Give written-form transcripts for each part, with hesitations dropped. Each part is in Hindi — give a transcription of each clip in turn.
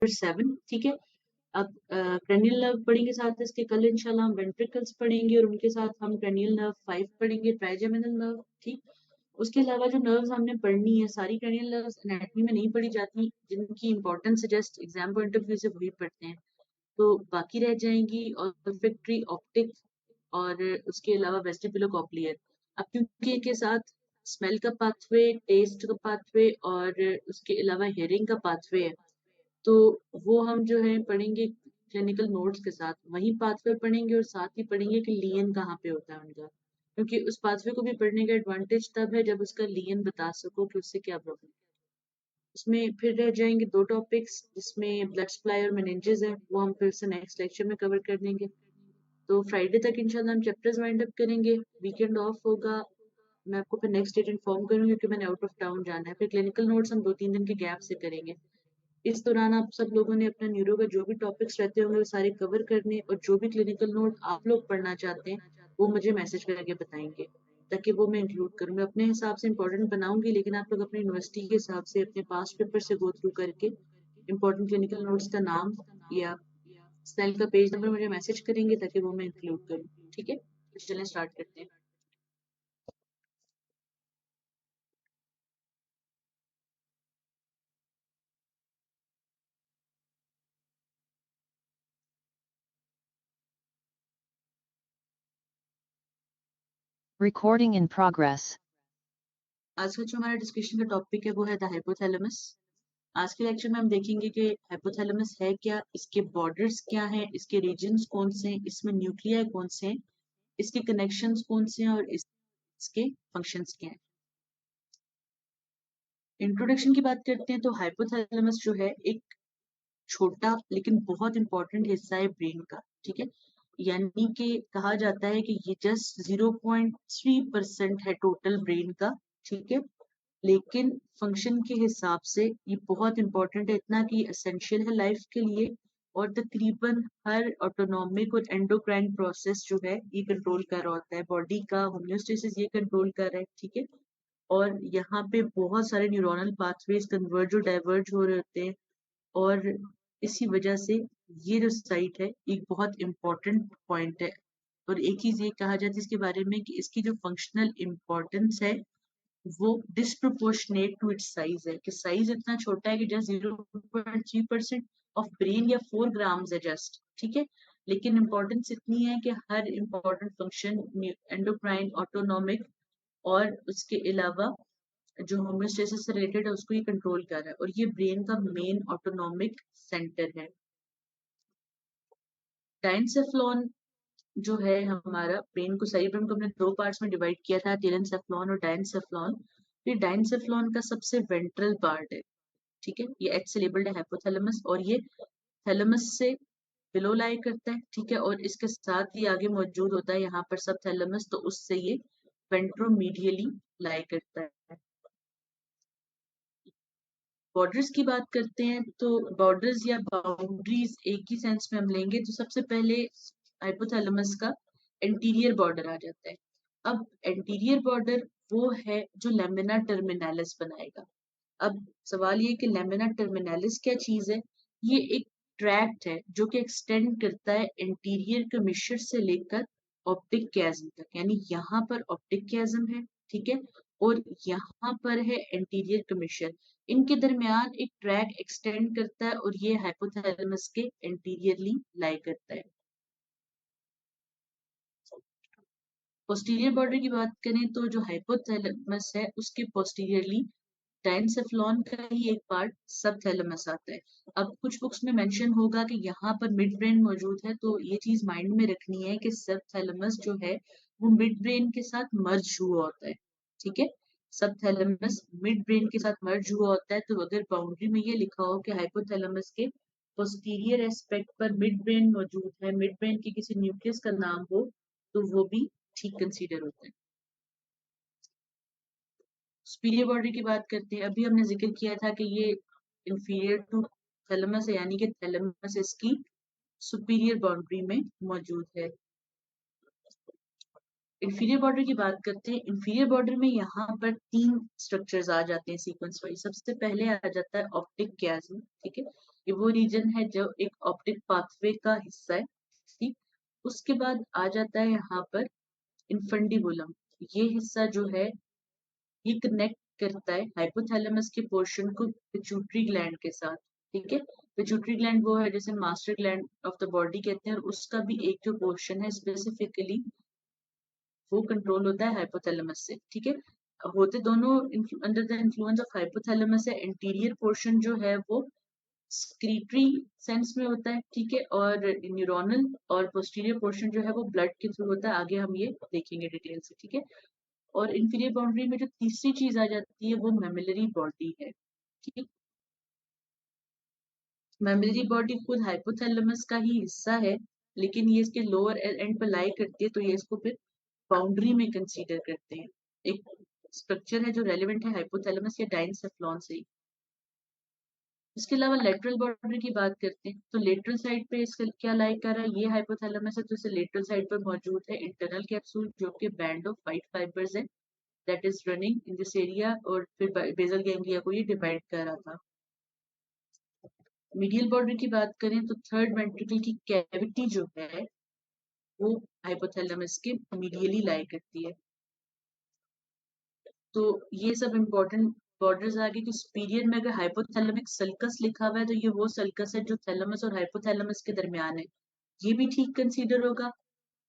7, ठीक है। अब क्रेनियल नर्व पढ़ेंगे साथ इसके, कल इंशाल्लाह हम वेंट्रिकल्स पढ़ेंगे और उनके साथ हम क्रेनियल नर्व 5 पढ़ेंगे, ट्राइजेमिनल नर्व, ठीक। उसके अलावा जो नर्व्स हमने पढ़नी है, सारी क्रेनियल नर्व्स एनाटॉमी में नहीं पढ़ी जाती, जिनकी importance just exam point of view से वही पढ़ते हैं, तो बाकी रह जाएंगी ऑल्फैक्टरी, ऑप्टिक और उसके अलावा वेस्टिबुलोकॉक्लियर। अब क्योंकि के साथ स्मेल का पाथवे, टेस्ट का पाथवे और उसके अलावा हियरिंग का पाथवे है, तो वो हम जो है पढ़ेंगे क्लिनिकल नोट्स के साथ, वही पाथवे पढ़ेंगे और साथ ही पढ़ेंगे कि लियन कहाँ पे होता है उनका, क्योंकि उस पाथवे को भी पढ़ने का एडवांटेज तब है जब उसका लियन बता सको कि उससे क्या प्रॉब्लम। उसमें फिर रह जाएंगे 2 टॉपिक्स जिसमें ब्लड सप्लाई और मेनिंजेस है, वो हम फिर से नेक्स्ट लेक्चर में कवर कर देंगे। तो फ्राइडे तक इंशाल्लाह हम चैप्टर्स वाइंड अप करेंगे, वीकेंड ऑफ होगा, मैं आपको फिर नेक्स्ट डेट इन्फॉर्म करूंगी क्योंकि मैंने आउट ऑफ टाउन जाना है। फिर क्लिनिकल नोट्स हम 2-3 दिन के गैप से करेंगे। इस दौरान आप सब लोगों ने अपना न्यूरो का जो भी टॉपिक्स रहते होंगे वो सारे कवर करने, और जो भी क्लिनिकल नोट आप लोग पढ़ना चाहते हैं वो मुझे मैसेज करके बताएंगे, ताकि वो मैं इंक्लूड करूँ। मैं अपने हिसाब से इंपॉर्टेंट बनाऊंगी, लेकिन आप लोग अपनी यूनिवर्सिटी के हिसाब से अपने पास्ट पेपर से गो थ्रू करके इंपॉर्टेंट क्लिनिकल नोट्स का नाम या स्टाइल का पेज नंबर मुझे मैसेज करेंगे ताकि वो मैं इंक्लूड करूँ, ठीक है। तो चलें स्टार्ट करते हैं। Recording in progress. आज का जो हमारा डिस्कशन का टॉपिक है वो है द हाइपोथैलेमस। आज के लेक्चर में हम देखेंगे कि हाइपोथैलेमस है क्या, इसके बॉर्डर्स क्या हैं, इसके रीजन्स कौन से हैं, इसमें न्यूक्लियाई कौन से हैं, इसके कनेक्शंस कौन से हैं और इसके फंक्शंस क्या हैं। इंट्रोडक्शन की बात करते हैं तो हाइपोथैलेमस जो है एक छोटा लेकिन बहुत इंपॉर्टेंट हिस्सा है ब्रेन का, ठीक है। यानी कि कहा जाता है कि ये जस्ट 0.3% है टोटल ब्रेन का, ठीक है। लेकिन फंक्शन के हिसाब से ये बहुत इंपॉर्टेंट है, इतना कि एसेंशियल है लाइफ के लिए, और तकरीबन हर ऑटोनॉमिक और एंडोक्राइन प्रोसेस जो है ये कंट्रोल कर रहा होता है, बॉडी का होम्योस्टेसिस ये कंट्रोल कर रहा है, ठीक है। और यहाँ पे बहुत सारे न्यूरोनल पाथवेज कन्वर्ज और डाइवर्ज हो रहे होते हैं, और इसी वजह से ये जो साइट है एक बहुत इंपॉर्टेंट पॉइंट है। और एक चीज ये कहा जाता है इसके बारे में कि इसकी जो फंक्शनल इम्पोर्टेंस है वो डिस्प्रोपोर्शनेट टू इट्स साइज है, कि साइज इतना छोटा है कि जस्ट 0.3% ऑफ ब्रेन या 4 ग्राम्स है जस्ट, ठीक है। लेकिन इम्पोर्टेंस इतनी है कि हर इम्पोर्टेंट फंक्शन एंडोक्राइन, ऑटोनॉमिक और उसके अलावा जो होम्योस्टेसिस से रिलेटेड है उसको ये कंट्रोल कर रहा है, और ये ब्रेन का मेन ऑटोनॉमिक सेंटर है। डाइनसेफ्लॉन जो है हमारा ब्रेन को, सेरिब्रम को हमने 2 पार्ट्स में डिवाइड किया था, टेलेंसेफ्लॉन और डाइनसेफ्लॉन। ये डाइनसेफ्लॉन का सबसे वेंट्रल पार्ट है, ठीक है। ये एच से लेबल्ड है हाइपोथैलेमस, और ये थैलेमस से बिलो लाई करता है, ठीक है। और इसके साथ ही आगे मौजूद होता है यहाँ पर सब थैलेमस, तो उससे ये वेंट्रोमीडियली लाई करता है। बॉर्डर्स की बात करते हैं तो बॉर्डर्स या बाउंड्रीज एक ही सेंस में हम लेंगे तो सबसे पहले हाइपोथैलेमस का एंटीरियर बॉर्डर आ जाता है। अब एंटीरियर बॉर्डर वो है जो लेमिना टर्मिनालिस बनाएगा। अब सवाल ये कि लेमिना टर्मिनालिस क्या चीज है। ये एक ट्रैक्ट है जो कि एक्सटेंड करता है एंटीरियर कमिश्र से लेकर ऑप्टिक कैज्म तक, यानी यहाँ पर ऑप्टिक कैज्म है, ठीक है, और यहाँ पर है एंटीरियर कमिश्र। इनके दरमियान एक ट्रैक एक्सटेंड करता है और ये हाइपोथैलेमस के एंटीरियरली लाई करता है। पोस्टीरियर बॉर्डर की बात करें तो जो हाइपोथैलेमस है उसके पोस्टीरियरली डाइनसेफ्लॉन का ही एक पार्ट सब थैलेमस आता है। अब कुछ बुक्स में मेंशन होगा कि यहाँ पर मिड ब्रेन मौजूद है, तो ये चीज माइंड में रखनी है कि सब थैलेमस जो है वो मिड ब्रेन के साथ मर्ज हुआ होता है, ठीक है। सब थैलेमस मिड ब्रेन के साथ मर्ज हुआ होता है, तो अगर बाउंड्री में ये लिखा हो कि हाइपोथैलेमस के पोस्टीरियर एस्पेक्ट पर मिड ब्रेन मौजूद है, मिड ब्रेन के किसी न्यूक्लियस का नाम हो, तो वो भी ठीक कंसीडर होता है। सुपीरियर बॉर्डर की बात करते हैं, अभी हमने जिक्र किया था कि ये इंफीरियर टू थैलेमस है, यानी कि थैलेमस इसकी सुपीरियर बाउंड्री में मौजूद है। इंफीरियर बॉर्डर की बात करते हैं, इंफीरियर बॉर्डर में यहाँ पर 3 स्ट्रक्चर्स आ जाते हैं सीक्वेंस वाइज। सबसे पहले आ जाता है ऑप्टिक कैज्म, ठीक है। ये वो रीजन है जो एक ऑप्टिक पाथवे का हिस्सा है, ठीक। उसके बाद आ जाता है यहाँ पर इन्फंडिबुलम। ये हिस्सा जो है ये कनेक्ट करता है हाइपोथैलेमस के पोर्शन को पिट्यूटरी ग्लैंड के साथ, ठीक है। पिट्यूटरी ग्लैंड वो है जैसे master gland of the body कहते हैं, और उसका भी एक जो पोर्शन है स्पेसिफिकली वो कंट्रोल होता है हाइपोथैलेमस से, ठीक है। अब होते दोनों under the influence of hypothalamus है। एंटीरियर पोर्शन जो है वो स्क्रीटरी सेंस में होता है, ठीक है, और न्यूरोनल, और पोस्टीरियर पोर्शन जो है वो ब्लड के थ्रू होता है। आगे हम ये देखेंगे डिटेल से, ठीक है। और इंफीरियर बाउंड्री में जो तीसरी चीज आ जाती है वो मेमिलरी बॉडी है, ठीक। मेमिलरी बॉडी खुद हाइपोथैलेमस का ही हिस्सा है, लेकिन ये इसके लोअर एंड पर लाई करती है, तो ये इसको फिर बाउंड्री में कंसीडर करते हैं। एक स्ट्रक्चर है जो रेलिवेंट है हाइपोथैलेमस या डाइनसेफ्लॉन से। इसके अलावा लेटरल बाउंड्री की बात करते हैं, तो लेटरल साइड पे इसका क्या लाई कर रहा है, ये हाइपोथैलेमस है, तो इसे लेटरल साइड पर मौजूद है इंटरनल कैप्सूल जो कि बैंड ऑफ वाइट फाइबर्स है that is running in this area, और फिर बेसल गैंग्लिया को ये डिवाइड कर रहा था। मीडियल बाउंड्री की बात करें तो थर्ड वेंट्रिकल की कैविटी जो है वो हाइपोथैलेमस के मीडियली लाई करती है। तो ये सब इंपॉर्टेंट बॉर्डर्स आ गए कि सुपीरियर में अगर हाइपोथैलेमिक सल्कस लिखा हुआ है तो ये वो सल्कस है जो थैलेमस और हाइपोथैलेमस के दरमियान है, ये भी ठीक कंसीडर होगा।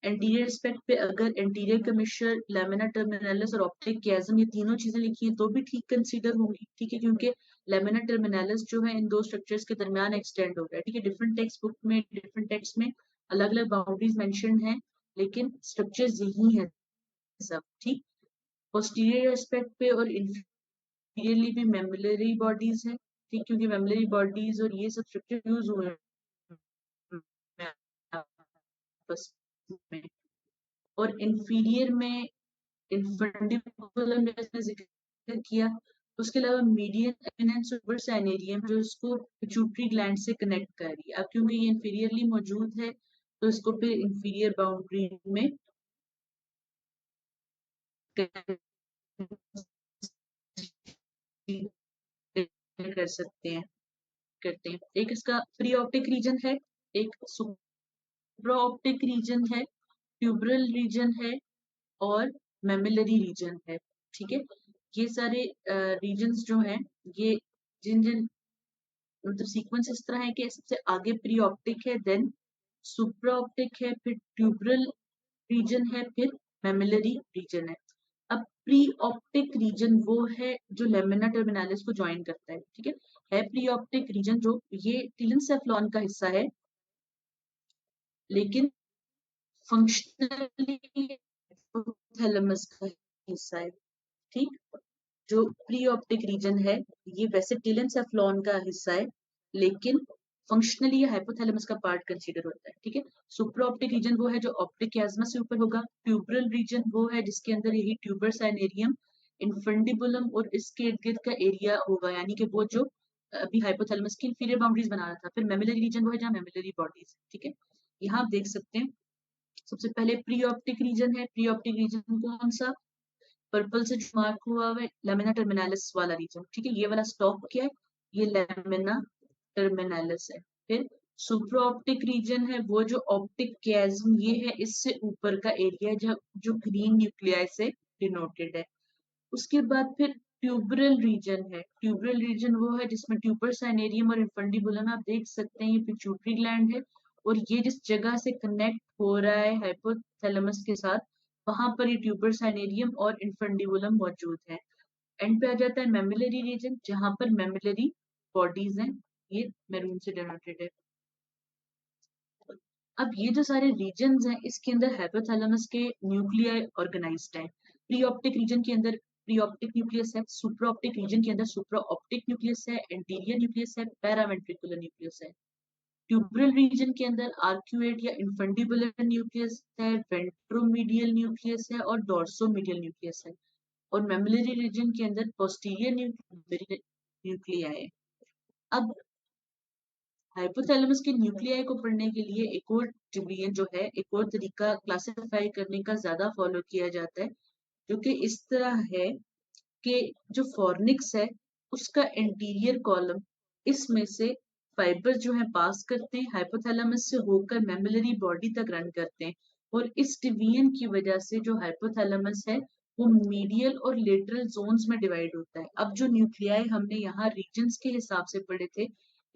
एंटीरियर एस्पेक्ट पे अगर एंटीरियर कमिश्चर, लैमिना टर्मिनलिस और ऑप्टिक कियाज्म ये तीनों चीजें लिखी हैं तो भी ठीक कंसीडर होंगी, ठीक है, क्योंकि लैमिना टर्मिनलिस जो है इन दो स्ट्रक्चर्स के दरमियान एक्सटेंड हो रहा है, ठीक है। डिफरेंट टेक्स्ट बुक में, डिफरेंट टेक्स्ट में अलग अलग बाउंड्रीज मेंशन है, लेकिन स्ट्रक्चर्स यही है सब, ठीक। पोस्टीरियर एस्पेक्ट पे और इंफीरियरली भी मेमिलरी बॉडीज है, ठीक, क्योंकि मेमिलरी बॉडीज और ये सब स्ट्रक्चर यूज हुए हैं आपस में। और इंफीरियर में इन्फंडिबुलम जैसे जिक्र किया, उसके अलावा मीडियन एमिनेंस सुपर सैनेरियम जो इसको पिट्यूटरी ग्लैंड से कनेक्ट कर रही है। अब क्योंकि ये इंफीरियरली मौजूद है तो इसको फिर इंफीरियर बाउंड्री में कर सकते हैं, करते हैं। एक इसका प्री ऑप्टिक रीजन है, एक सुप्रा ऑप्टिक रीजन है, ट्यूबरल रीजन है, और मेमिलरी रीजन है, ठीक है। ये सारे रीजन्स जो हैं ये जिन जिन मतलब सीक्वेंस इस तरह है कि सबसे आगे प्री ऑप्टिक है, देन सुप्रा ऑप्टिक है, फिर ट्यूबरल रीजन है, फिर मेमिलरी रीजन है। अब प्री ऑप्टिक रीजन वो है जो लेमिना टर्मिनालिस को ज्वाइन करता है, ठीक है प्री ऑप्टिक रीजन जो ये टिलेनसेफ्लॉन का हिस्सा है, लेकिन फंक्शनली थैलेमस का हिस्सा है, ठीक। जो प्री ऑप्टिक रीजन है ये वैसे टिलेनसेफ्लॉन का हिस्सा है, लेकिन फंक्शनली ये हाइपोथैलेमस का पार्ट कंसीडर होता है, ठीक है। सुप्रा ऑप्टिक रीजन वो है जो ऑप्टिक कियाज्मा से ऊपर होगा। ट्यूबरल रीजन वो है जिसके अंदर यही ट्यूबर साइनेरियम, इन्फंडिबुलम और इसके इर्द गिर्द का एरिया होगा, यानी कि वो जो अभी हाइपोथैलेमस की इंफीरियर बाउंड्रीज बना रहा था। फिर मेमिलरी रीजन वो है जहाँ मेमिलरी बॉडीज, ठीक है। यहाँ आप देख सकते हैं सबसे पहले प्री ऑप्टिक रीजन है। प्री ऑप्टिक रीजन कौन सा, पर्पल से जो मार्क हुआ हुआ है लेमिना टर्मिनालिस वाला रीजन, ठीक है। ये वाला स्टॉप क्या है, ये लेमिना टर्मिनालिस है। फिर सुप्रा ऑप्टिक रीजन है वो जो ऑप्टिक कियाज्म ये है इससे ऊपर का एरिया जो ग्रीन न्यूक्लियाई से डिनोटेड है। उसके बाद फिर ट्यूबरल रीजन है। ट्यूबरल रीजन वो है जिसमें ट्यूबर साइनेरियम और इन्फंडिबुलम आप देख सकते हैं, ये पिट्यूटरी ग्लैंड है, और ये जिस जगह से कनेक्ट हो रहा है हाइपोथैलेमस के साथ वहां पर ये ट्यूबर साइनेरियम और इन्फंडिबुलम मौजूद है। एंड पे आ जाता है मेमिलरी रीजन जहां पर मेमिलरी बॉडीज हैं, ये मैरून से डिनोटेड है। अब ये जो सारे रीजन्स हैं इसके अंदर हाइपोथैलेमस के न्यूक्लियाई ऑर्गेनाइज्ड है। प्री ऑप्टिक रीजन के अंदर प्री ऑप्टिक न्यूक्लियस है, सुप्रा ऑप्टिक रीजन के अंदर सुप्रा ऑप्टिक न्यूक्लियस है, एंटीरियर न्यूक्लियस है, पैरावेंट्रिकुलर न्यूक्लियस है। ट्यूबरल रीजन के अंदर आर्क्यूएट या इन्फंडिबुलर न्यूक्लियस है, वेंट्रोमीडियल न्यूक्लियस है और डोर्सोमीडियल न्यूक्लियस है। और मेमिलरी रीजन के अंदर पोस्टीरियर न्यूक्लिया है। अब हाइपोथैलेमस के न्यूक्लियाई को पढ़ने के लिए एक और डिवीजन जो है, एक और तरीका क्लासिफाई करने का ज्यादा फॉलो किया जाता है, जो कि इस तरह है कि जो फॉर्निक्स है उसका इंटीरियर कॉलम इसमें से फाइबर जो है पास करते हैं, हाइपोथैलेमस से होकर मेमोरी बॉडी तक रन करते हैं। और इस डिवीजन की वजह से जो हाइपोथैलेमस है वो मीडियल और लेटरल जोन्स में डिवाइड होता है। अब जो न्यूक्लियाई हमने यहाँ रीजन्स के हिसाब से पढ़े थे,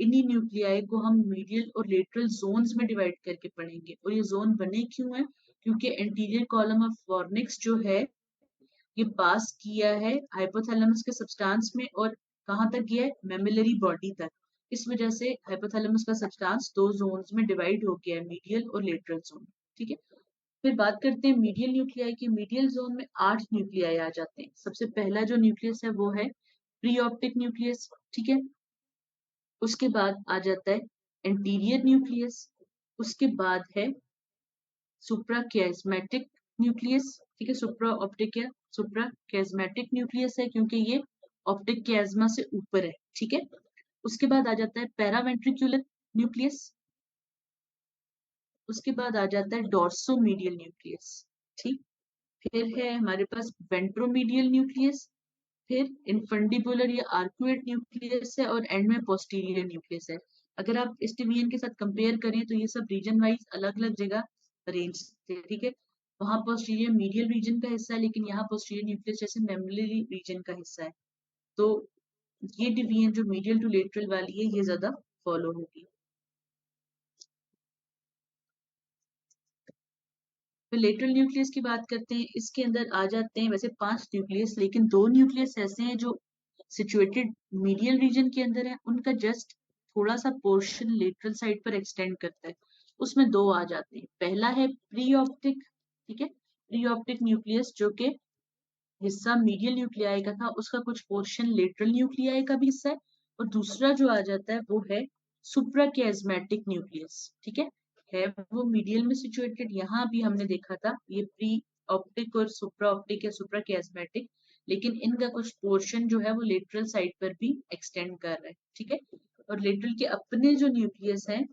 इन्हीं न्यूक्लियाई को हम मीडियल और लेटरल जोन्स में डिवाइड करके पढ़ेंगे। और ये जोन बने क्यों है? क्योंकि एंटीरियर कॉलम ऑफ फॉर्निक्स जो है ये पास किया है हाइपोथैलेमस के सब्सटेंस में, और कहाँ तक गया है? मेमिलरी बॉडी तक। इस वजह से हाइपोथैलेमस का सब्सटेंस दो जोन्स में डिवाइड हो गया है, मीडियल और लेटरल जोन। ठीक है, फिर बात करते हैं मीडियल न्यूक्लियाई की। मीडियल जोन में 8 न्यूक्लियाई आ जाते हैं। सबसे पहला जो न्यूक्लियस है वो है प्री ऑप्टिक न्यूक्लियस। ठीक है, उसके बाद आ जाता है एंटीरियर न्यूक्लियस, उसके बाद है सुप्राकियास्मेटिक न्यूक्लियस। ठीक है, सुप्रा ऑप्टिक या सुप्राकियास्मेटिक न्यूक्लियस है क्योंकि ये ऑप्टिक कियाज्मा से ऊपर है। ठीक है, उसके बाद आ जाता है पैरावेंट्रिकुलर न्यूक्लियस, उसके बाद आ जाता है डॉर्सोमीडियल न्यूक्लियस। ठीक, फिर है हमारे पास वेंट्रोमीडियल न्यूक्लियस, फिर इनफंडिबुलर या आर्कुएट न्यूक्लियस है, और एंड में पोस्टीरियर न्यूक्लियस है। अगर आप इस डिवीजन के साथ कंपेयर करें तो ये सब रीजन वाइज अलग अलग जगह अरेंज थे। ठीक है, वहां पोस्टीरियर मीडियल रीजन का हिस्सा है, लेकिन यहाँ पोस्टीरियर न्यूक्लियस जैसे मेमोरी रीजन का हिस्सा है। तो ये डिवीजन जो मीडियल टू लेटरल वाली है ये ज्यादा फॉलो होगी। फिर लेटरल न्यूक्लियस की बात करते हैं। इसके अंदर आ जाते हैं वैसे 5 न्यूक्लियस, लेकिन 2 न्यूक्लियस ऐसे हैं जो सिचुएटेड मीडियल रीजन के अंदर है, उनका जस्ट थोड़ा सा पोर्शन लेटरल साइड पर एक्सटेंड करता है, उसमें 2 आ जाते हैं। पहला है प्री ऑप्टिक। ठीक है, प्री ऑप्टिक न्यूक्लियस जो कि हिस्सा मीडियल न्यूक्लियाई का था, उसका कुछ पोर्शन लेटरल न्यूक्लियाई का भी हिस्सा है। और दूसरा जो आ जाता है वो है सुप्राकियास्मेटिक न्यूक्लियस। ठीक है वो मीडियल में सिचुएटेड। यहाँ भी हमने देखा था ये प्री ऑप्टिक और सुप्रा ऑप्टिक या सुप्राकियास्मेटिक, लेकिन इनका कुछ पोर्शन जो है वो लेटरल साइड पर भी एक्सटेंड कर रहा है। ठीक है, और लेटरल के अपने जो न्यूक्लियस है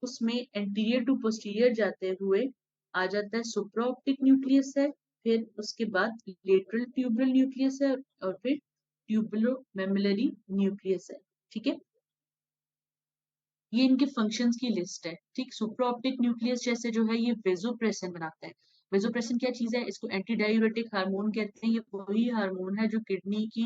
उसमें एंटीरियर टू पोस्टीरियर जाते हुए आ जाता है सुप्रा ऑप्टिक न्यूक्लियस है, फिर उसके बाद लेटरल ट्यूबुलर न्यूक्लियस है, और फिर ट्यूबुलो मेमिलरी न्यूक्लियस है। ठीक है, ये इनके फंक्शंस की लिस्ट है। ठीक, सुप्रा ऑप्टिक न्यूक्लियस जैसे जो है ये वेजोप्रेसिन बनाता है। वेजोप्रेसिन क्या चीज है? इसको एंटी डायूरेटिक हार्मोन कहते हैं। ये वही हार्मोन है जो किडनी की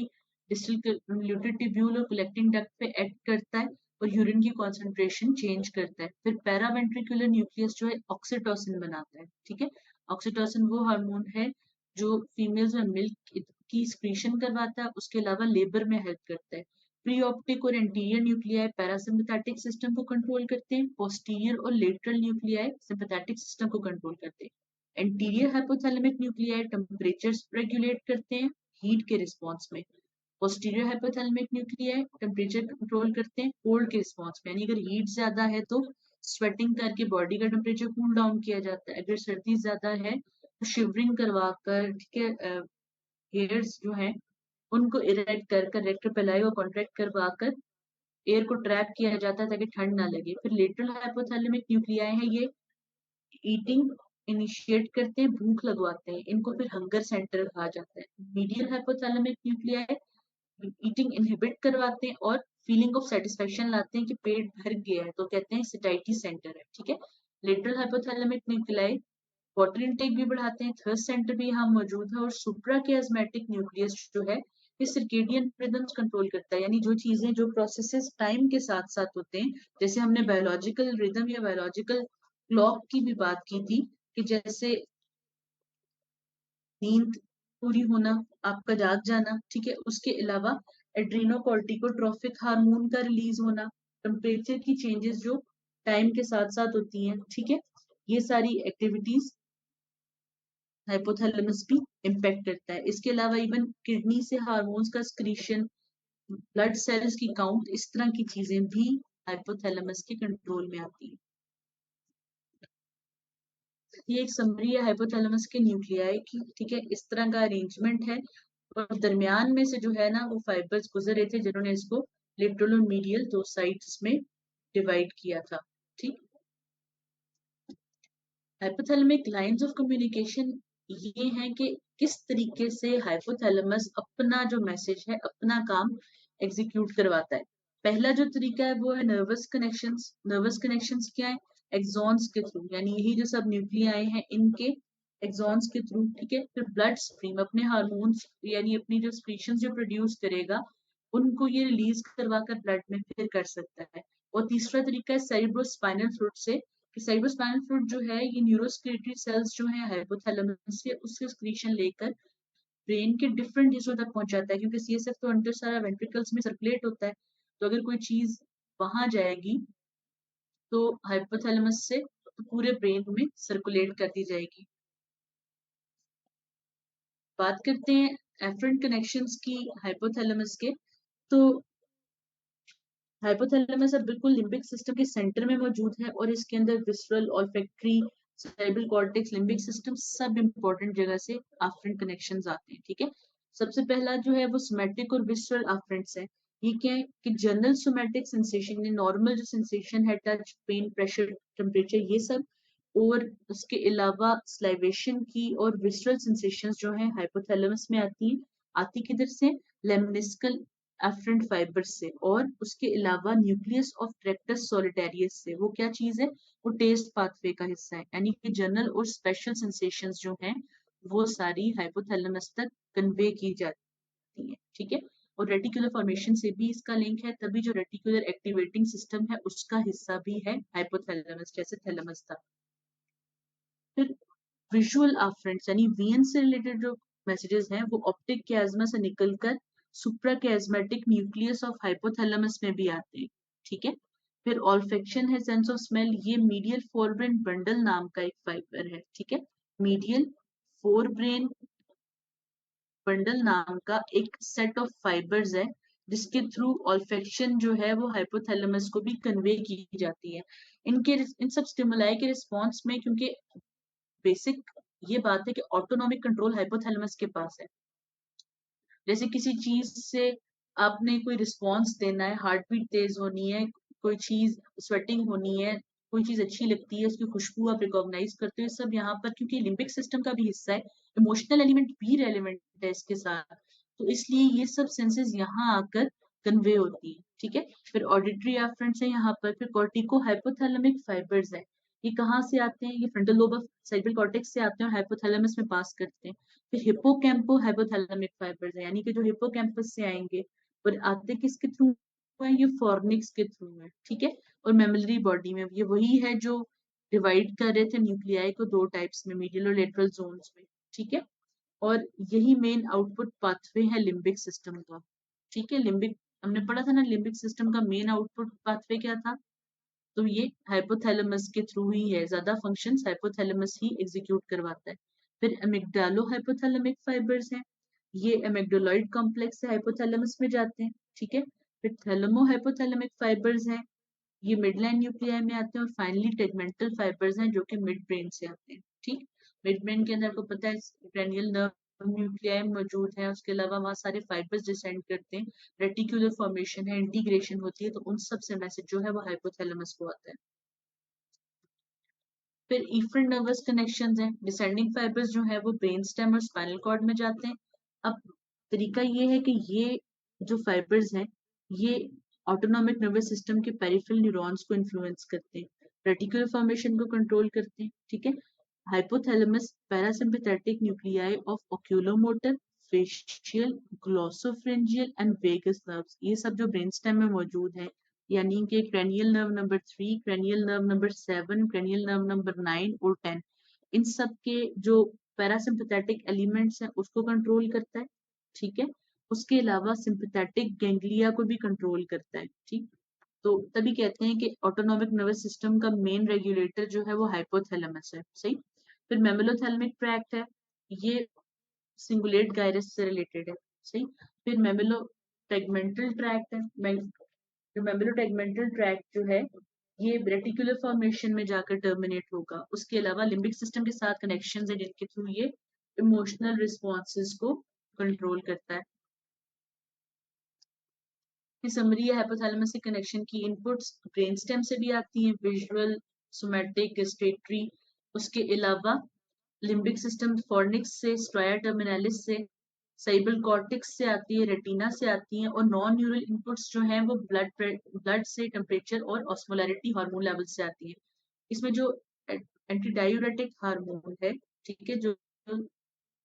डिस्टल कन्वोल्यूटेड ट्यूब्यूल और कलेक्टिंग डक्ट पे एक्ट करता है और यूरिन की कॉन्सेंट्रेशन चेंज करता है। फिर पैरावेंट्रिकुलर न्यूक्लियस जो है ऑक्सीटोसिन बनाता है। ठीक है, ऑक्सीटोसिन वो हार्मोन है जो फीमेल्स में मिल्क की स्क्रीशन करवाता है, उसके अलावा लेबर में हेल्प करता है। प्री ऑप्टिक और एंटीरियर न्यूक्लियाई पैरासिम्पैथेटिक सिस्टम को कंट्रोल करते हैं, पोस्टीरियर और लेटरल न्यूक्लियाई सिंपैथेटिक सिस्टम को कंट्रोल करते हैं। Anterior hypothalamic nuclei temperature regulate करते हैं हीट के रिस्पॉन्स में। Posterior hypothalamic nuclei temperature control करते हैं कोल्ड के रिस्पॉन्स में, यानी अगर हीट ज्यादा है तो स्वेटिंग करके बॉडी का टेम्परेचर कूल डाउन किया जाता है, अगर सर्दी ज्यादा है तो शिवरिंग करवाकर, ठीक है, हेयर्स जो हैं उनको इरेक्ट कर रेक्टर पेलाई को कॉन्ट्रैक्ट करवाकर एयर को ट्रैप किया जाता है ताकि ठंड ना लगे। फिर लेटरल हाइपोथैलेमिक न्यूक्लियाई है, ये ईटिंग इनिशिएट करते हैं, भूख लगवाते हैं, इनको फिर हंगर सेंटर कहा जाता है। Medial hypothalamic nuclei eating inhibit करवाते हैं और फीलिंग ऑफ सेटिस्फेक्शन लाते हैं कि पेट भर गया है, तो कहते हैं सैटिस्फाइटी सेंटर है। ठीक है, lateral hypothalamic nuclei water intake भी बढ़ाते हैं, थर्स्ट सेंटर भी यहाँ मौजूद है। और सुप्राकियास्मेटिक न्यूक्लियस जो है ये सर्केडियन रिदम्स कंट्रोल करता है, यानी जो चीजें जो प्रोसेसेस टाइम के साथ साथ होते हैं, जैसे हमने बायोलॉजिकल रिदम या बायोलॉजिकल क्लॉक की भी बात की थी कि जैसे नींद पूरी होना, आपका जाग जाना, ठीक है, उसके अलावा एड्रीनोकोर्टिकोट्रोफिक हार्मोन का रिलीज होना, टेम्परेचर की चेंजेस जो टाइम के साथ साथ होती हैं, ठीक है, ये सारी एक्टिविटीज हाइपोथैलेमस भी इम्पेक्ट करता है। इसके अलावा इवन किडनी से हार्मोन्स का स्क्रीशन, ब्लड सेल्स की काउंट, इस तरह की चीजें भी हाइपोथैलेमस के कंट्रोल में आती है। ये एक समरी है हाइपोथैलेमस के न्यूक्लियाई की। ठीक है, इस तरह का अरेंजमेंट है और दरमियान में से जो है ना वो फाइबर्स गुजर रहे थे जिन्होंने इसको लेटरल और मीडियल दो साइड्स में डिवाइड किया था। ठीक, हाइपोथैलेमिक लाइंस ऑफ कम्युनिकेशन ये हैं कि किस तरीके से हाइपोथैलेमस अपना जो मैसेज है, अपना काम एग्जीक्यूट करवाता है। पहला जो तरीका है वो है नर्वस कनेक्शंस। नर्वस कनेक्शंस क्या है? एक्सॉन्स के थ्रू, यानी यही जो सब न्यूक्लियाई हैं इनके एक्सॉन्स के थ्रू, ठीक है। फिर ब्लड स्ट्रीम अपने हार्मोन्स यानी अपनी जो स्क्रीशंस जो प्रोड्यूस करेगा उनको ये रिलीज करवा कर ब्लड में फिर कर सकता है। और तीसरा तरीका है सेरिब्रोस्पाइनल फ्लूइड से, कि सेरिब्रोस्पाइनल फ्लूइड जो है ये न्यूरोस्क्रिएटरी सेल्स जो है हाइपोथैलेमस से उससे स्क्रीशन लेकर ब्रेन के डिफरेंट हिस्सों तक पहुंचाता है, क्योंकि सीएसएफ तो अंदर सारा वेंट्रिकल्स में सर्कुलेट होता है। तो अगर कोई चीज वहां जाएगी तो हाइपोथैलेमस से तो पूरे ब्रेन में सर्कुलेट कर दी जाएगी। बात करते हैं एफरेंट कनेक्शंस की हाइपोथैलेमस के। तो हाइपोथैलेमस अब बिल्कुल लिम्बिक सिस्टम के सेंटर में मौजूद है और इसके अंदर visceral, olfactory, cerebral cortex, limbic system सब इंपॉर्टेंट जगह से आफ्रेंट कनेक्शंस आते हैं, ठीक है। सबसे पहला जो है वो सोमैटिक और विसरल आफ्रेंट्स है। ये क्या है कि जनरल सोमैटिक सेंसेशन, नॉर्मल जो सेंसेशन है, टच, पेन, प्रेशर, टेम्परेचर, ये सब। और उसके अलावा स्लाइवेशन की और विसरल सेंसेशंस जो है हाइपोथैलेमस में आती हैं। आती किधर से? लेमनिस्कल एफरेंट फाइबर से। और उसके अलावा न्यूक्लियस ऑफ ट्रैक्टस सॉलिटेरियस से। वो क्या चीज है? वो टेस्ट पाथवे का हिस्सा है, यानी कि जनरल और स्पेशल सेंसेशंस जो हैं वो सारी हाइपोथैलेमस तक कन्वे की जाती है, ठीक है। और रेटिकुलर फॉर्मेशन से भी इसका लिंक है, तभी जो रेटिकुलर एक्टिवेटिंग सिस्टम है उसका हिस्सा भी है हाइपोथैलेमस, जैसे थैलेमस था। फिर विजुअल आफ्रेंट्स यानी वीएन से रिलेटेड जो मैसेजेस हैं वो ऑप्टिक कियाज्मा से निकलकर सुप्राकियाज्मेटिक न्यूक्लियस ऑफ हाइपोथैलेमस में भी आते हैं, ठीक है। फिर ऑल्फेक्शन है, सेंस ऑफ स्मेल, ये मीडियल फोरब्रेन बंडल नाम का एक फाइबर है, ठीक है। मीडियल फोरब्रेन बंडल नाम का एक सेट ऑफ फाइबर्स है जिसके थ्रू ऑल्फेक्शन जो है वो हाइपोथैलेमस को भी कन्वे की जाती है। इन सब स्टिमुलाई के रिस्पॉन्स में, क्योंकि बेसिक ये बात है कि ऑटोनॉमिक कंट्रोल हाइपोथैलेमस के पास है। जैसे किसी चीज से आपने कोई रिस्पॉन्स देना है, हार्ट बीट तेज होनी है, कोई चीज स्वेटिंग होनी है, कोई चीज अच्छी लगती है, उसकी खुशबू आप रिकॉग्नाइज करते हो, सब यहाँ पर क्योंकि लिम्बिक सिस्टम का भी हिस्सा है, इमोशनल एलिमेंट भी रेलिवेंट है इसके साथ, तो इसलिए ये सब सेंसेस यहाँ आकर कन्वे होती है, ठीक है। फिर ऑडिटरी एफरेंट्स है यहाँ पर। फिर कॉर्टिको हाइपोथैलेमिक फाइबर्स है। ये कहाँ से आते हैं? ये frontal lobe of cerebral cortex से आते हैं और हाइपोथैलेमस में पास करते हैं। फिर हिप्पोकैम्पो हाइपोथैलेमिक फाइबर्स है, यानी कि जो हिप्पोकैम्पस से आएंगे और आते किसके थ्रू है? ये फॉर्निक्स के थ्रू है, ठीक है। और मेमोरी बॉडी में ये वही है जो डिवाइड कर रहे थे न्यूक्लियाई को दो टाइप्स में, मीडियल और लेटरल जोन्स में, ठीक है। और यही मेन आउटपुट पाथवे है लिम्बिक सिस्टम का, ठीक है। लिम्बिक हमने पढ़ा था ना, लिम्बिक सिस्टम का मेन आउटपुट पाथवे क्या था? तो ये हाइपोथैलेमस के थ्रू ही है, ज्यादा फंक्शंस हाइपोथैलेमस ही एग्जीक्यूट करवाता है। फिर एमिग्डालो हाइपोथैलेमिक फाइबर्स हैं। ये एमिग्डोलॉइड कॉम्प्लेक्स से हाइपोथैलेमस में जाते हैं, ठीक है। फिर थैलेमो हाइपोथैलेमिक फाइबर्स हैं, ये मिडलाइन न्यूक्लियाई में आते हैं। और फाइनली टेगमेंटल फाइबर्स हैं जो कि मिड ब्रेन से आते हैं, ठीक। मिड ब्रेन के अंदर आपको पता है क्रेनियल नर्व न्यूक्लियाई मौजूद है, उसके अलावा वहाँ सारे फाइबर्स डिसेंड करते हैं, रेटिकुलर फॉर्मेशन है, इंटीग्रेशन होती है, तो उन सब से मैसेज जो है वो हाइपोथैलेमस को आता है। फिर इफरेंट नर्वस कनेक्शंस हैं, डिसेंडिंग फाइबर्स जो है वो ब्रेन स्टेम और स्पाइनल कॉर्ड में जाते हैं। अब तरीका ये है कि ये जो फाइबर्स हैं ये ऑटोनॉमिक नर्वस सिस्टम के पेरिफेरल न्यूरॉन्स को इन्फ्लुएंस करते हैं, रेटिकुलर फॉर्मेशन को कंट्रोल करते हैं, ठीक है। Hypothalamus parasympathetic nuclei of oculomotor, facial, glossopharyngeal and vagus nerves, ये सब जो ब्रेन स्टेम में मौजूद है, यानी कि cranial nerve number 3, cranial nerve number 7, cranial nerve number 9 और 10, इन सब के जो पैरासिम्पैथेटिक एलिमेंट्स हैं उसको कंट्रोल करता है, ठीक है। उसके अलावा सिंपैथेटिक गैंग्लिया को भी कंट्रोल करता है, ठीक। तो तभी कहते हैं कि ऑटोनॉमिक नर्वस सिस्टम का मेन रेगुलेटर जो है वो हाइपोथैलेमस है, सही। फिर मेमोलोथैलेमिक ट्रैक्ट है, ये सिंगुलेट गायरस से रिलेटेड है, सही। फिर मेमोलो टेगमेंटल ट्रैक्ट है, जो मेमोलोटेगमेंटल ट्रैक्ट जो है ये रेटिकुलर फॉर्मेशन में जाकर टर्मिनेट होगा। उसके अलावा लिम्बिक सिस्टम के साथ कनेक्शंस है जिनके थ्रू ये इमोशनल रिस्पॉन्सेज को कंट्रोल करता है। समरी है हाइपोथैलेमस से कनेक्शन की इनपुट्स ब्रेन स्टेम से भी आती हैं, विजुअल, सोमैटिक, गेस्टेटरी। उसके अलावा लिम्बिक सिस्टम फॉर्निक्स से, स्ट्राया टर्मिनालिस से, साइबल कॉर्टेक्स से आती है, रेटिना से आती है, और नॉन न्यूरल इनपुट्स जो हैं वो ब्लड से टेम्परेचर और ऑस्मोलैरिटी हार्मोन लेवल से आती है। इसमें जो एंटी डायूरेटिक हार्मोन है, ठीक है, जो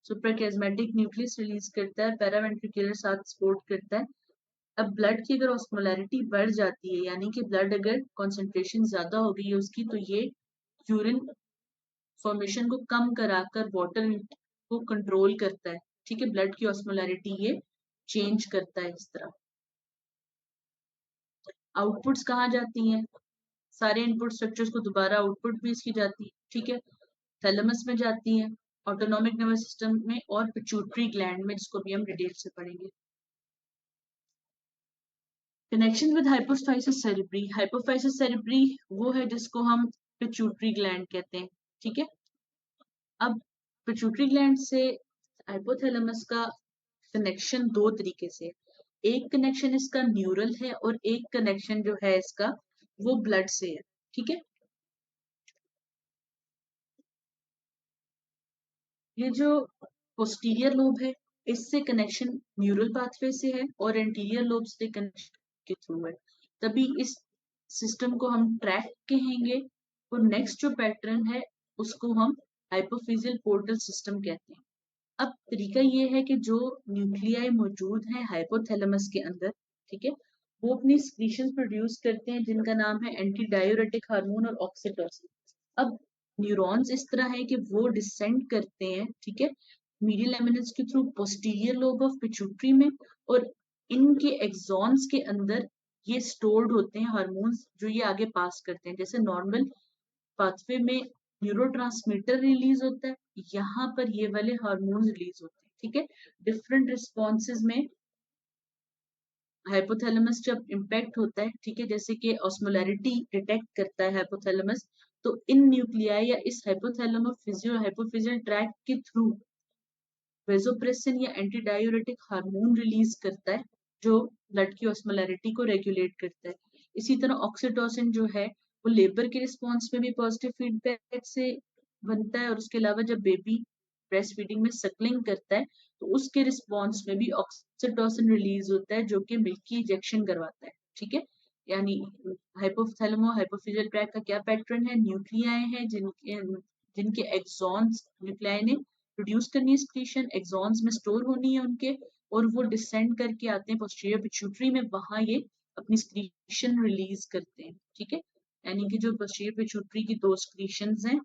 सुप्राकियास्मेटिक न्यूक्लियस रिलीज करता है, पैरावेंट्रिकुलर साथ सपोर्ट करता है। अब ब्लड की अगर ऑस्मोलैरिटी बढ़ जाती है, यानी कि ब्लड अगर कॉन्सेंट्रेशन ज्यादा हो गई है उसकी, तो ये यूरिन फॉर्मेशन को कम कराकर वाटर को कंट्रोल करता है, ठीक है। ब्लड की ऑस्मोलैरिटी ये चेंज करता है इस तरह। आउटपुट्स कहाँ जाती हैं? सारे इनपुट स्ट्रक्चर्स को दोबारा आउटपुट भी इसकी जाती है, ठीक है। थैलेमस में जाती है, ऑटोनॉमिक नर्वस सिस्टम में, और पिट्यूटरी ग्लैंड में, जिसको भी हम डिटेल से पढ़ेंगे। Connection with hypophysis cerebri. Hypophysis cerebri वो है जिसको हम पिट्यूटरी ग्लैंड कहते हैं, ठीक है। अब पिट्यूटरी ग्लैंड से हाइपोथैलेमस का कनेक्शन दो तरीके से। एक कनेक्शन इसका न्यूरल है और एक कनेक्शन जो है इसका वो ब्लड से है, ठीक है। ये जो पोस्टीरियर लोब है इससे कनेक्शन न्यूरल पाथवे से है और एंटीरियर लोब से कनेक्शन के थ्रू है, तभी इस सिस्टम को हम ट्रैक कहेंगे। और नेक्स्ट जो पैटर्न है उसको हम हाइपोफिजियल पोर्टल सिस्टम कहते हैं। अब तरीका ये है कि जो न्यूक्लियाई मौजूद हैं हाइपोथैलेमस के अंदर, ठीक है, वो अपनी स्क्रीशन प्रोड्यूस करते हैं जिनका नाम है एंटी डायूरेटिक हार्मोन और ऑक्सीटोसिन। अब न्यूरॉन्स इस तरह है कि वो डिसेंड करते हैं, ठीक है, मीडियल एमिनेंस के through posterior lobe of pituitary में, और इनके एक्सॉन्स के अंदर ये स्टोर्ड होते हैं हार्मोन्स जो ये आगे पास करते हैं। जैसे नॉर्मल पाथवे में न्यूरोट्रांसमीटर रिलीज होता है, यहाँ पर ये वाले हार्मोन्स रिलीज होते हैं, ठीक है। डिफरेंट रिस्पॉन्सेज में हाइपोथैलेमस जब इम्पैक्ट होता है, ठीक है, जैसे कि ऑस्मोलैरिटी डिटेक्ट करता है हाइपोथैलेमस, तो इन न्यूक्लियाई या इस हाइपोथैलेमो फिजियो हाइपोफिजियल ट्रैक्ट के थ्रू वेसोप्रेसिन या एंटी डायूरेटिक हार्मोन रिलीज करता है जो ब्लड की ऑस्मोलैरिटी को रेगुलेट करता है। इसी तरह ऑक्सीटोसिन जो है वो लेबर के रिस्पॉन्स में भी पॉजिटिव फीडबैक से बनता है, और उसके अलावा जब बेबी ब्रेस्ट फीडिंग में सकलिंग करता है तो उसके रिस्पॉन्स में भी ऑक्सीटोसिन रिलीज होता है जो कि मिल्क की इंजेक्शन करवाता है, ठीक है। यानी हाइपोथैलेमो हाइपोफिजियल ट्रैक्ट का क्या पैटर्न है? न्यूक्लियाई हैं जिनके जिनके एक्सॉन्स न्यूक्लियाई ने प्रोड्यूस करनी है स्क्रीशन, एक्सॉन्स में स्टोर होनी है उनके, और वो डिसेंड करके आते हैं पोस्टीरियर पिट्यूटरी में, वहां ये अपनी स्क्रीशन रिलीज करते हैं, ठीक है। यानी कि जो पोस्टीरियर पिट्यूटरी की दो स्क्रीशंस हैं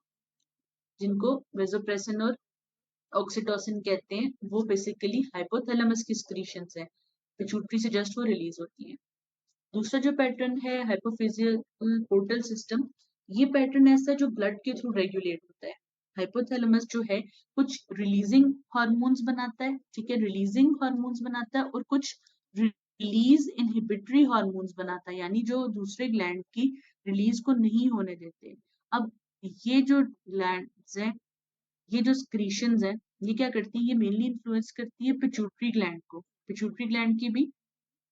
जिनको वेसोप्रेसिन और ऑक्सीटोसिन कहते हैं, वो बेसिकली हाइपोथैलेमस की स्क्रीशंस हैं, पिट्यूटरी से जस्ट वो रिलीज होती हैं। दूसरा जो पैटर्न है हाइपोफिजियल पोर्टल सिस्टम, ये पैटर्न ऐसा है जो ब्लड के थ्रू रेगुलेट होता है। हाइपोथैलेमस जो है कुछ रिलीजिंग हार्मोन्स बनाता है, ठीक है, रिलीजिंग हार्मोन्स बनाता है, और कुछ रिलीज इनहिबिटरी हार्मोन्स बनाता है, यानी जो दूसरे ग्लैंड की रिलीज को नहीं होने देते। अब ये जो ग्लैंड्स हैं, ये जो स्क्रीशंस हैं, ये क्या करती है? ये मेनली इन्फ्लुएंस करती है पिट्यूटरी ग्लैंड को। पिट्यूटरी ग्लैंड की भी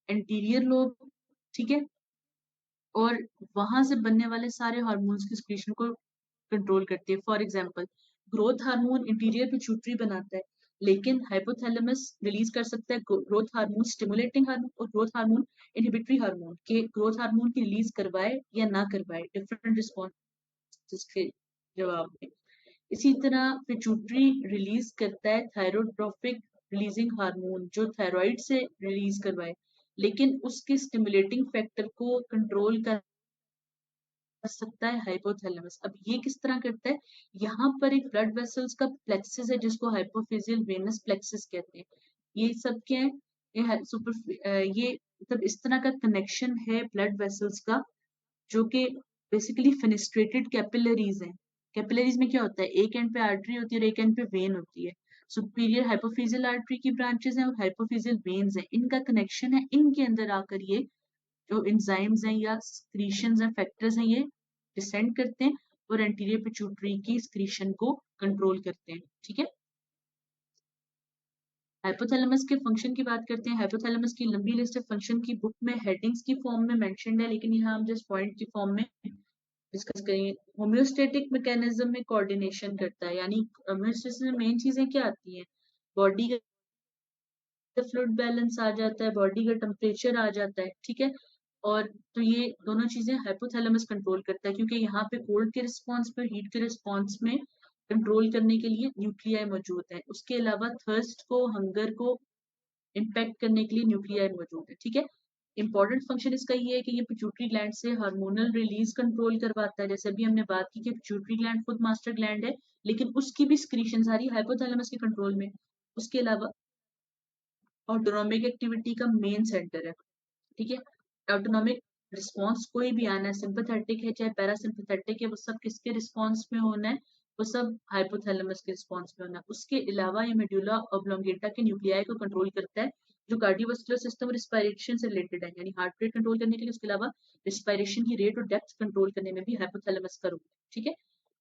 एंटीरियर लोब, ठीक है, और वहां से बनने वाले सारे हार्मोन्स की सिक्रीशन को कंट्रोल करती है। For example growth hormone interior pituitary बनाता है, लेकिन हाइपोथैलेमस रिलीज कर सकता है ग्रोथ हार्मोन स्टिमुलेटिंग हार्मोन और ग्रोथ हार्मोन इनहिबिटरी हार्मोन के ग्रोथ हार्मोन की रिलीज करवाए या ना करवाए, डिफरेंट रिस्पॉन्स के जवाब में। इसी तरह पिट्यूटरी रिलीज करता है थायरोट्रोपिक रिलीजिंग हार्मोन जो थायराइड से रिलीज करवाए, लेकिन उसके स्टिमुलेटिंग फैक्टर को कंट्रोल कर सकता है हाइपोथैलेमस। अब ये किस तरह करता है? यहाँ पर एक ब्लड वेसल्स का प्लेक्सिस है जिसको हाइपोफिजियल वेनस प्लेक्सिस कहते हैं। ये सब क्या है? ये मतलब इस तरह का कनेक्शन है ब्लड वेसल्स का जो कि बेसिकली फेनेस्ट्रेटेड कैपिलरीज हैं। कैपिलरीज में क्या होता है? एक एंड पे आर्टरी होती है और एक एंड पे वेन होती है। सुपीरियर हाइपोफिजियल आर्टरी की ब्रांचेस हैं और हाइपोफिजियल वेन्स हैं, इनका कनेक्शन है। इनके अंदर आकर ये जो एंजाइम्स हैं या स्क्रीशंस हैं, फैक्टर्स हैं, ये डिसेंड करते हैं और एंटीरियर पिट्यूटरी की स्क्रीशन को कंट्रोल करते हैं, ठीक है। हाइपोथैलेमस के फंक्शन की बात करते हैं। हाइपोथैलेमस की लंबी लिस्ट है फंक्शन की बुक में हेडिंग्स की फॉर्म में मेंशन्ड है, लेकिन यहाँ हम जस्ट पॉइंट की फॉर्म में डिस्कस करेंगे। होम्योस्टेटिक मैकेनिज्म में कोऑर्डिनेशन करता है, यानी होम्योस्टेसिस में मेन चीजें क्या आती हैं? बॉडी फ्लूइड बैलेंस आ जाता है, बॉडी का टेम्परेचर आ जाता है, ठीक है। और तो ये दोनों चीजें हाइपोथैलेमस कंट्रोल करता है, क्योंकि यहाँ पे कोल्ड के रिस्पॉन्स में, हीट के रिस्पॉन्स में कंट्रोल करने के लिए न्यूक्लियाई मौजूद है। उसके अलावा थर्स्ट को, हंगर को इम्पैक्ट करने के लिए न्यूक्लियाई मौजूद है, ठीक है। इंपॉर्टेंट फंक्शन इसका ये है कि ये पिट्यूटरी ग्लैंड से हार्मोनल रिलीज कंट्रोल करवाता है। जैसे अभी हमने बात की कि पिट्यूटरी ग्लैंड खुद मास्टर ग्लैंड है, लेकिन उसकी भी स्क्रीशन सारी हाइपोथैलेमस के कंट्रोल में। उसके अलावा ऑटोनॉमिक एक्टिविटी का मेन सेंटर है, ठीक है। ऑटोनॉमिक रिस्पॉन्स कोई भी आना है, सिंपैथेटिक है चाहे पैरासिम्पैथेटिक है, वो सब किसके रिस्पॉन्स में होना है, वो सब हाइपोथैलेमस के रिस्पॉन्स में होना है। उसके अलावा ये मेडुला ऑब्लोंगेटा के न्यूक्लियाई को कंट्रोल करता है, जो कार्डियोवास्कुलर सिस्टम रिस्पायरेशन से रिलेटेड है, यानी हार्ट रेट कंट्रोल करने के लिए। उसके अलावा रिस्पायरेशन की रेट और डेप्थ कंट्रोल करने में भी हाइपोथैलेमस का रोल है, ठीक है।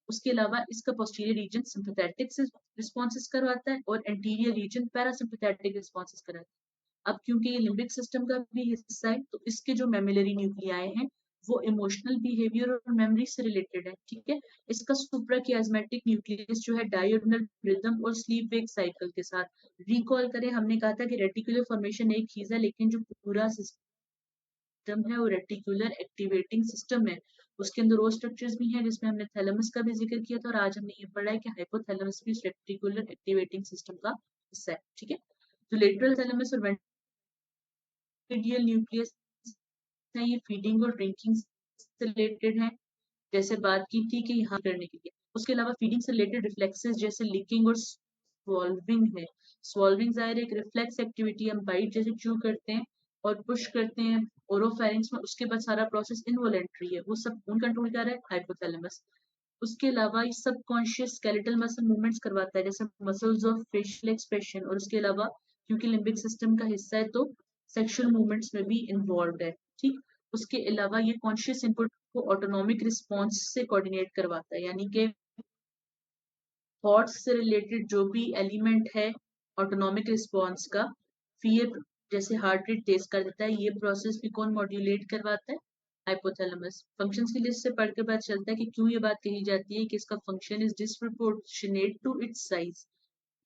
उसके अलावा इसका पोस्टीरियर रीजन सिंपैथेटिक से रिस्पॉन्सेस करवाता है और एंटीरियर रीजन पैरासिम्पैथेटिक रिस्पॉन्सेस कराता है। अब क्योंकि ये लिम्बिक सिस्टम का भी हिस्सा है, तो इसके जो मेमिलरी न्यूक्लियाई हैं वो इमोशनल बिहेवियर और मेमोरी से रिलेटेड है, ठीक है। इसका सुप्राकियास्मेटिक न्यूक्लियस जो है डायगोनल रिदम और स्लीप वेक साइकिल के साथ। रिकॉल करें, हमने कहा था कि रेटिकुलर फॉर्मेशन एक चीज है, लेकिन जो पूरा सिस्टम है वो रेटिकुलर एक्टिवेटिंग सिस्टम है। उसके अंदर वो स्ट्रक्चर्स भी हैं जिसमें हमने थैलेमस का भी जिक्र किया था, और आज हमने ये पढ़ा है कि हाइपोथैलेमस भी रेटिकुलर एक्टिवेटिंग सिस्टम का हिस्सा है, ठीक है। तो लेटरल थैलेमस और वेंट्रिडियल न्यूक्लियस है, ये फीडिंग और ड्रिंकिंग से रिलेटेड है, जैसे बात की थी कि यहाँ करने के लिए। उसके अलावा फीडिंग से रिलेटेड रिफ्लेक्सेस जैसे लिकिंग और स्वॉल्विंग है। स्वॉल्विंग जाहिर एक रिफ्लेक्स एक्टिविटी, हम बाइट जैसे चू करते हैं और पुश करते हैं ओरोफेरिंक्स में, उसके बाद सारा प्रोसेस इनवॉलेंट्री है, वो सब कौन कंट्रोल कर रहा है, हाइपोथैलेमस। उसके अलावा ये सबकॉन्शियस स्केलेटल मसल मूवमेंट्स करवाता है, जैसे मसल्स ऑफ फेशियल एक्सप्रेशन। और उसके अलावा क्योंकि लिम्बिक सिस्टम का हिस्सा है, तो सेक्सुअल मूवमेंट्स में भी इन्वॉल्व है, ठीक। उसके अलावा ये कॉन्शियस इनपुट को ऑटोनॉमिक रिस्पॉन्स से कोऑर्डिनेट करवाता है, यानी कि थॉट्स से रिलेटेड जो भी एलिमेंट है ऑटोनॉमिक रिस्पॉन्स का, फियर जैसे हार्ट रेट तेज कर देता है, ये प्रोसेस भी कौन मॉड्यूलेट करवाता है, हाइपोथैलेमस। फंक्शंस की लिस्ट से पढ़ के पता चलता है कि क्यों ये बात कही जाती है कि इसका function is disproportionate to its size,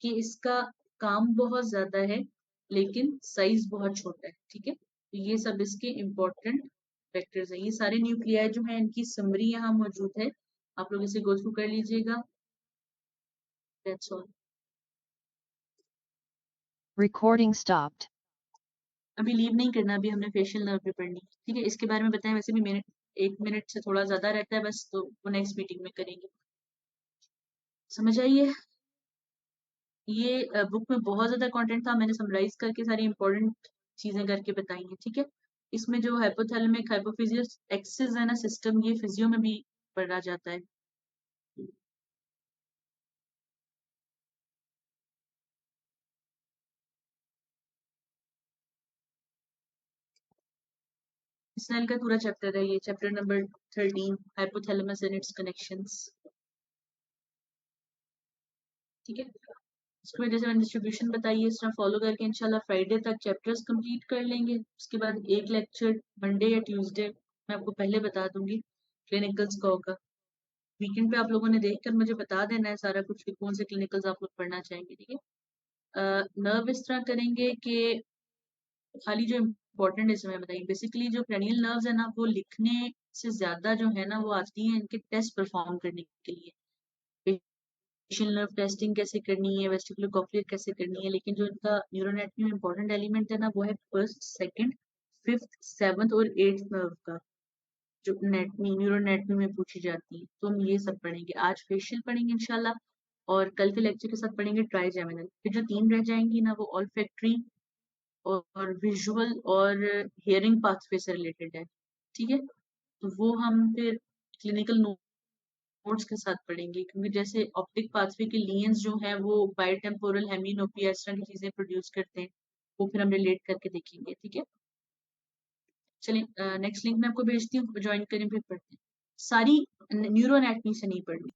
कि इसका काम बहुत ज्यादा है लेकिन साइज बहुत छोटा है, ठीक है। तो ये सब इसके इम्पोर्टेंट फैक्टर्स हैं। ये सारे न्यूक्लियाई जो है इनकी समरी यहाँ मौजूद है, आप लोग इसे गो थ्रू कर लीजिएगा। That's all. Recording stopped. अभी लीव नहीं करना, अभी हमने फेशियल नर्व भी पढ़नी, ठीक है। इसके बारे में बताएं, वैसे भी मिनट 1 मिनट से थोड़ा ज्यादा रहता है बस, तो वो नेक्स्ट मीटिंग में करेंगे। समझ आइए, ये बुक में बहुत ज्यादा कंटेंट था, मैंने समराइज करके सारी इंपॉर्टेंट चीजें करके बताई हैं, ठीक है। इसमें जो हाइपोथैलेमिक हाइपोफिजियस एक्सिस है ना सिस्टम, ये फिजियो में भी पढ़ा जाता है। स्नेल का पूरा चैप्टर है ये, chapter number 13, hypothalamus and it's connections, ठीक है। इसकी वजह से मैंने डिस्ट्रीब्यूशन बताई है, इस तरह फॉलो करके इंशाल्लाह फ्राइडे तक चैप्टर्स कंप्लीट कर लेंगे। उसके बाद एक लेक्चर मंडे या ट्यूसडे मैं आपको पहले बता दूंगी क्लिनिकल्स का होगा। वीकेंड पे आप लोगों ने देखकर मुझे बता देना है सारा कुछ कि कौन से क्लिनिकल्स आप लोग पढ़ना चाहेंगे, ठीक है। नर्व इस तरह करेंगे कि खाली जो इम्पोर्टेंट इसमें बताइए, बेसिकली जो क्रेनियल नर्व्स है ना, वो लिखने से ज्यादा जो है ना वो आती है इनके टेस्ट परफॉर्म करने के लिए। फेशियल नर्व टेस्टिंग कैसे करनी है, वेस्टिबुलर कॉक्लियर कैसे करनी है, लेकिन जो इनका न्यूरोएनाटमी में इंपॉर्टेंट एलिमेंट है ना, वो है फर्स्ट, सेकंड, फिफ्थ, सेवंथ और एट्थ नर्व का, जो नेटमी न्यूरोएनाटमी में पूछी जाती है। तो हम ये सब पढ़ेंगे, आज फेशियल पढ़ेंगे इंशाल्लाह, और कल के लेक्चर के साथ पढ़ेंगे ट्राइजेमिनल। फिर जो 3 रह जाएंगी ना, वो ऑल्फैक्टरी और विजुअल और हियरिंग पाथवे से रिलेटेड है, ठीक है। तो वो हम फिर क्लिनिकल नोट्स के साथ पढ़ेंगे, क्योंकि जैसे ऑप्टिक पाथवे के लियंस जो है वो बायोटेम्पोरल हेमिनोपिया इस तरह की चीजें प्रोड्यूस करते हैं, वो फिर हम रिलेट करके देखेंगे, ठीक है। चलिए नेक्स्ट लिंक मैं आपको भेजती हूँ, ज्वाइन करें, फिर पढ़ते हैं। सारी न्यूरो एनाटमी से नहीं पढ़नी।